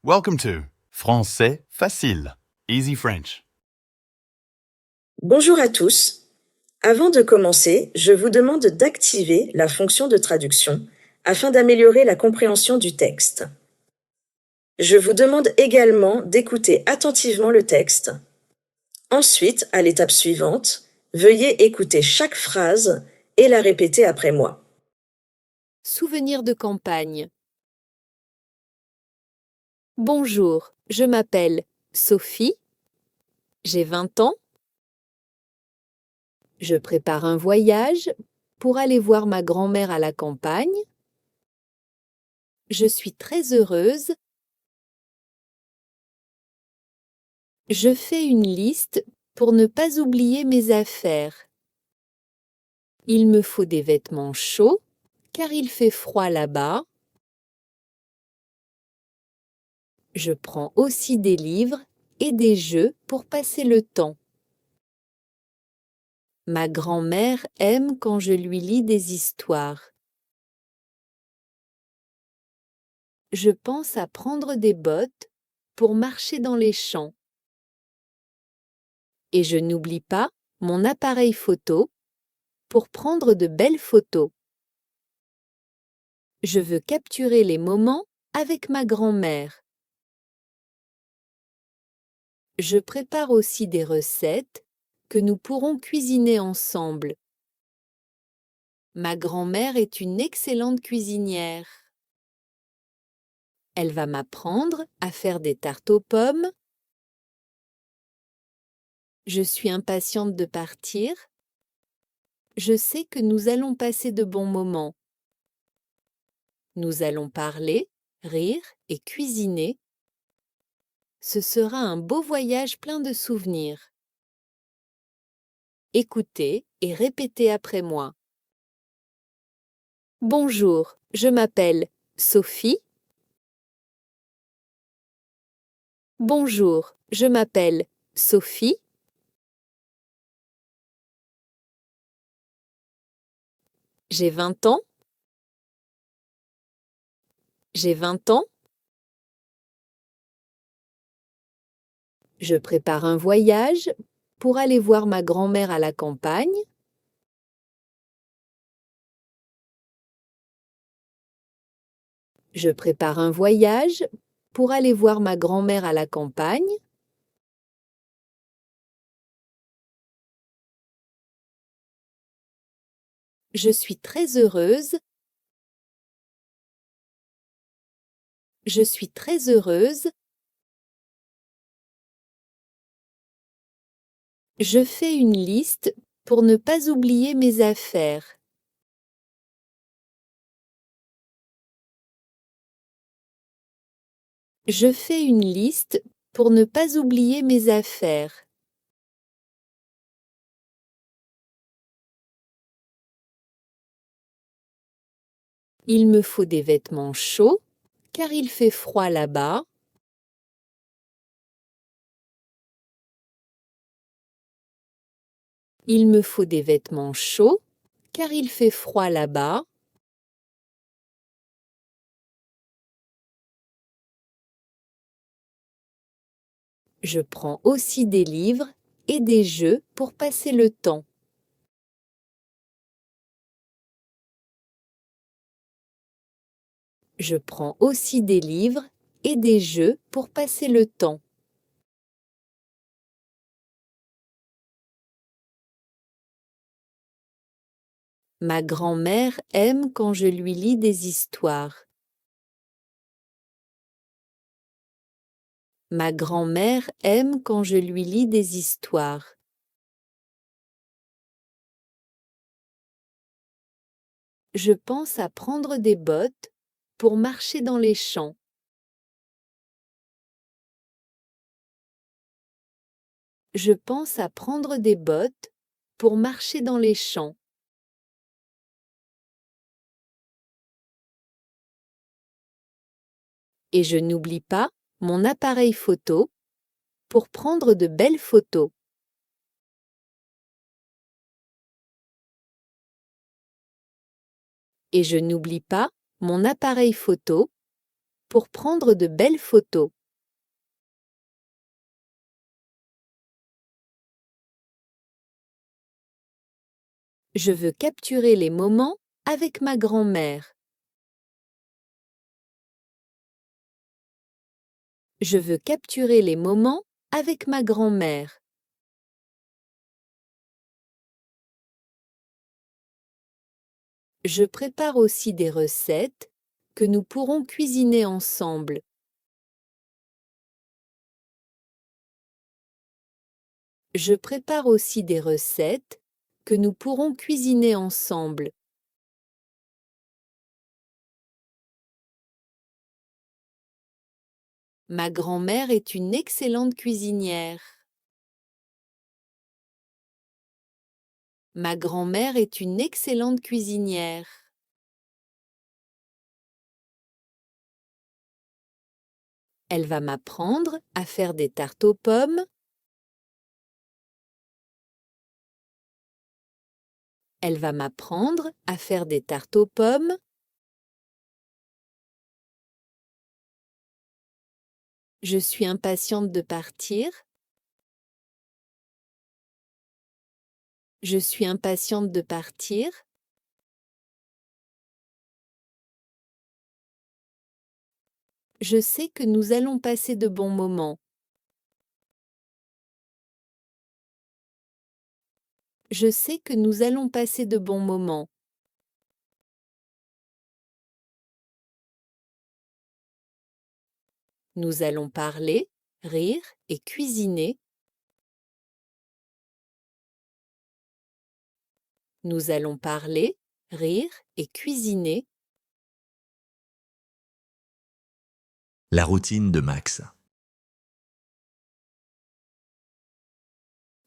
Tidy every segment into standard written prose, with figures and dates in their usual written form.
Welcome to Français facile, Easy French. Bonjour à tous. Avant de commencer, je vous demande d'activer la fonction de traduction afin d'améliorer la compréhension du texte. Je vous demande également d'écouter attentivement le texte. Ensuite, à l'étape suivante, veuillez écouter chaque phrase et la répéter après moi. Souvenir de campagne. Bonjour, je m'appelle Sophie. J'ai 20 ans. Je prépare un voyage pour aller voir ma grand-mère à la campagne. Je suis très heureuse. Je fais une liste pour ne pas oublier mes affaires. Il me faut des vêtements chauds car il fait froid là-bas. Je prends aussi des livres et des jeux pour passer le temps. Ma grand-mère aime quand je lui lis des histoires. Je pense à prendre des bottes pour marcher dans les champs. Et je n'oublie pas mon appareil photo pour prendre de belles photos. Je veux capturer les moments avec ma grand-mère. Je prépare aussi des recettes que nous pourrons cuisiner ensemble. Ma grand-mère est une excellente cuisinière. Elle va m'apprendre à faire des tartes aux pommes. Je suis impatiente de partir. Je sais que nous allons passer de bons moments. Nous allons parler, rire et cuisiner. Ce sera un beau voyage plein de souvenirs. Écoutez et répétez après moi. Bonjour, je m'appelle Sophie. Bonjour, je m'appelle Sophie. J'ai 20 ans. J'ai 20 ans. Je prépare un voyage pour aller voir ma grand-mère à la campagne. Je prépare un voyage pour aller voir ma grand-mère à la campagne. Je suis très heureuse. Je suis très heureuse. Je fais une liste pour ne pas oublier mes affaires. Je fais une liste pour ne pas oublier mes affaires. Il me faut des vêtements chauds car il fait froid là-bas. Il me faut des vêtements chauds car il fait froid là-bas. Je prends aussi des livres et des jeux pour passer le temps. Je prends aussi des livres et des jeux pour passer le temps. Ma grand-mère aime quand je lui lis des histoires. Ma grand-mère aime quand je lui lis des histoires. Je pense à prendre des bottes pour marcher dans les champs. Je pense à prendre des bottes pour marcher dans les champs. Et je n'oublie pas mon appareil photo pour prendre de belles photos. Et je n'oublie pas mon appareil photo pour prendre de belles photos. Je veux capturer les moments avec ma grand-mère. Je veux capturer les moments avec ma grand-mère. Je prépare aussi des recettes que nous pourrons cuisiner ensemble. Je prépare aussi des recettes que nous pourrons cuisiner ensemble. Ma grand-mère est une excellente cuisinière. Ma grand-mère est une excellente cuisinière. Elle va m'apprendre à faire des tartes aux pommes. Elle va m'apprendre à faire des tartes aux pommes. Je suis impatiente de partir. Je suis impatiente de partir. Je sais que nous allons passer de bons moments. Je sais que nous allons passer de bons moments. Nous allons parler, rire et cuisiner. Nous allons parler, rire et cuisiner. La routine de Max.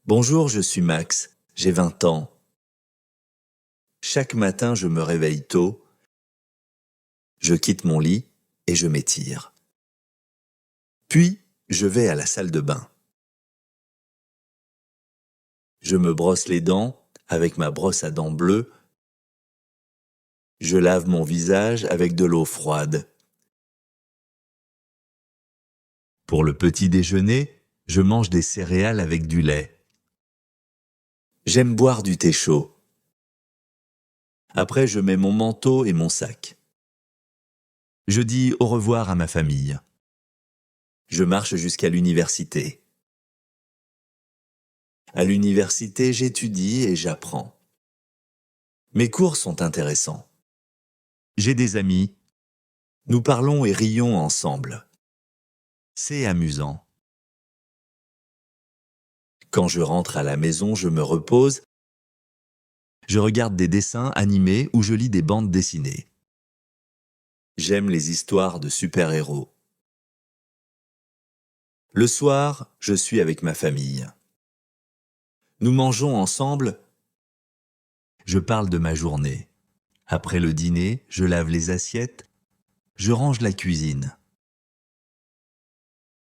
Bonjour, je suis Max, j'ai 20 ans. Chaque matin, je me réveille tôt, je quitte mon lit et je m'étire. Puis, je vais à la salle de bain. Je me brosse les dents avec ma brosse à dents bleue. Je lave mon visage avec de l'eau froide. Pour le petit déjeuner, je mange des céréales avec du lait. J'aime boire du thé chaud. Après, je mets mon manteau et mon sac. Je dis au revoir à ma famille. Je marche jusqu'à l'université. À l'université, j'étudie et j'apprends. Mes cours sont intéressants. J'ai des amis. Nous parlons et rions ensemble. C'est amusant. Quand je rentre à la maison, je me repose. Je regarde des dessins animés ou je lis des bandes dessinées. J'aime les histoires de super-héros. Le soir, je suis avec ma famille. Nous mangeons ensemble. Je parle de ma journée. Après le dîner, je lave les assiettes. Je range la cuisine.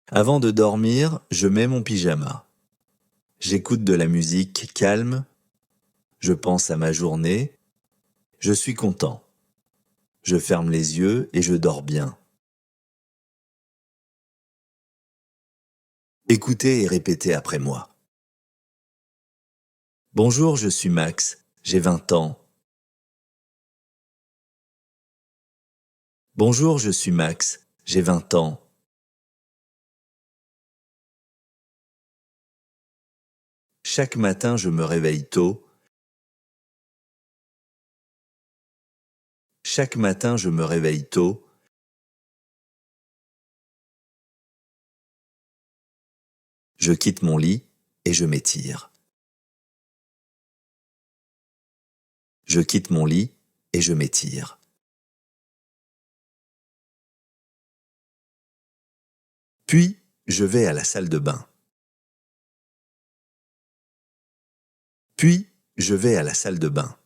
Avant de dormir, je mets mon pyjama. J'écoute de la musique calme. Je pense à ma journée. Je suis content. Je ferme les yeux et je dors bien. Écoutez et répétez après moi. Bonjour, je suis Max, j'ai 20 ans. Bonjour, je suis Max, j'ai 20 ans. Chaque matin, je me réveille tôt. Chaque matin, je me réveille tôt. Je quitte mon lit et je m'étire. Je quitte mon lit et je m'étire. Puis, je vais à la salle de bain. Puis, je vais à la salle de bain.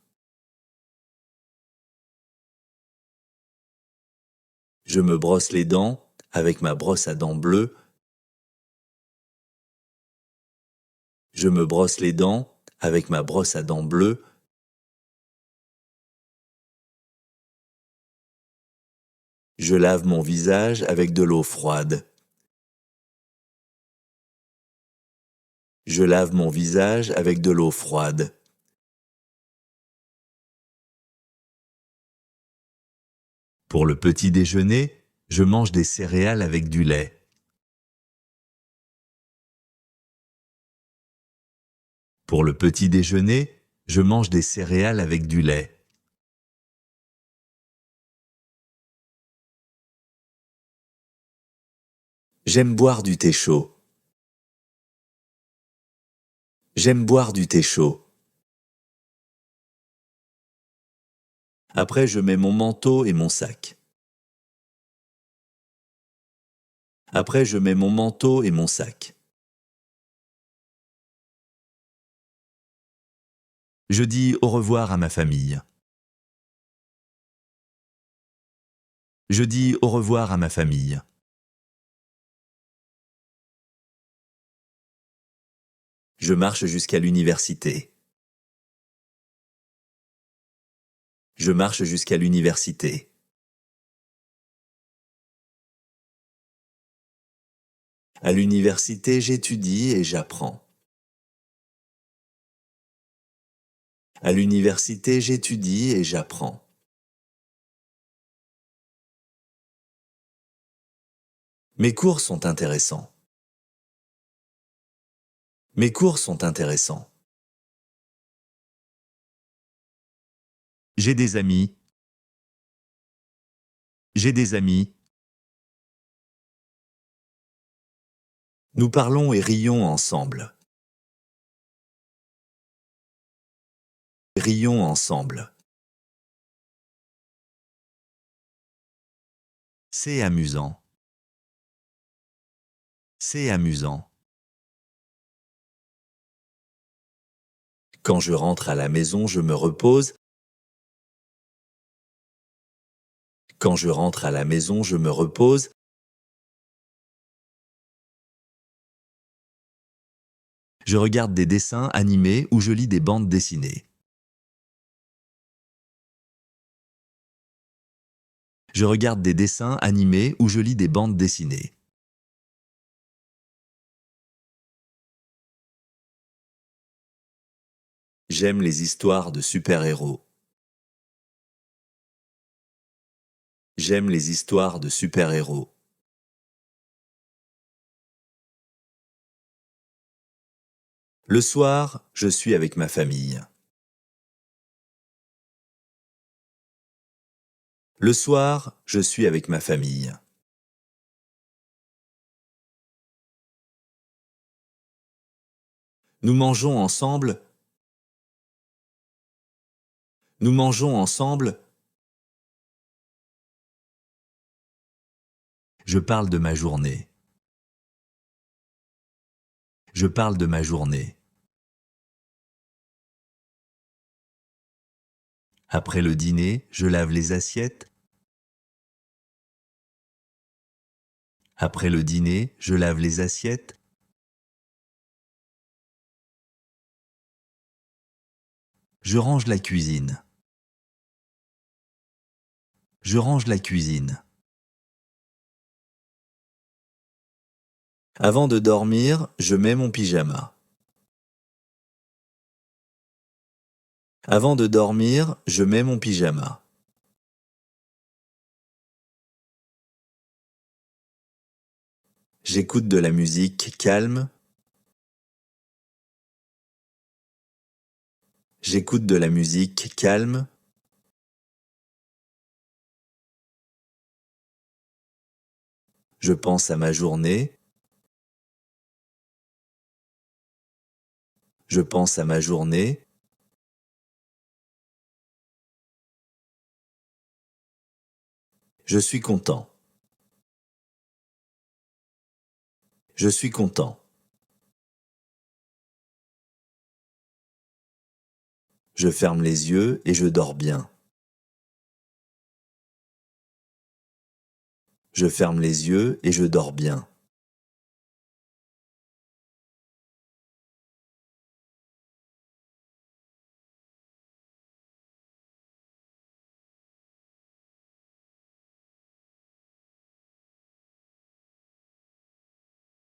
Je me brosse les dents avec ma brosse à dents bleue. Je me brosse les dents avec ma brosse à dents bleue. Je lave mon visage avec de l'eau froide. Je lave mon visage avec de l'eau froide. Pour le petit déjeuner, je mange des céréales avec du lait. Pour le petit déjeuner, je mange des céréales avec du lait. J'aime boire du thé chaud. J'aime boire du thé chaud. Après, je mets mon manteau et mon sac. Après, je mets mon manteau et mon sac. Je dis au revoir à ma famille. Je dis au revoir à ma famille. Je marche jusqu'à l'université. Je marche jusqu'à l'université. À l'université, j'étudie et j'apprends. À l'université, j'étudie et j'apprends. Mes cours sont intéressants. Mes cours sont intéressants. J'ai des amis. J'ai des amis. Nous parlons et rions ensemble. Rions ensemble. C'est amusant. C'est amusant. Quand je rentre à la maison, je me repose. Quand je rentre à la maison, je me repose. Je regarde des dessins animés ou je lis des bandes dessinées. Je regarde des dessins animés ou je lis des bandes dessinées. J'aime les histoires de super-héros. J'aime les histoires de super-héros. Le soir, je suis avec ma famille. Le soir, je suis avec ma famille. Nous mangeons ensemble. Nous mangeons ensemble. Je parle de ma journée. Je parle de ma journée. Après le dîner, je lave les assiettes. Après le dîner, je lave les assiettes. Je range la cuisine. Je range la cuisine. Avant de dormir, je mets mon pyjama. Avant de dormir, je mets mon pyjama. J'écoute de la musique calme. J'écoute de la musique calme. Je pense à ma journée. Je pense à ma journée. Je suis content. Je suis content. Je ferme les yeux et je dors bien. Je ferme les yeux et je dors bien.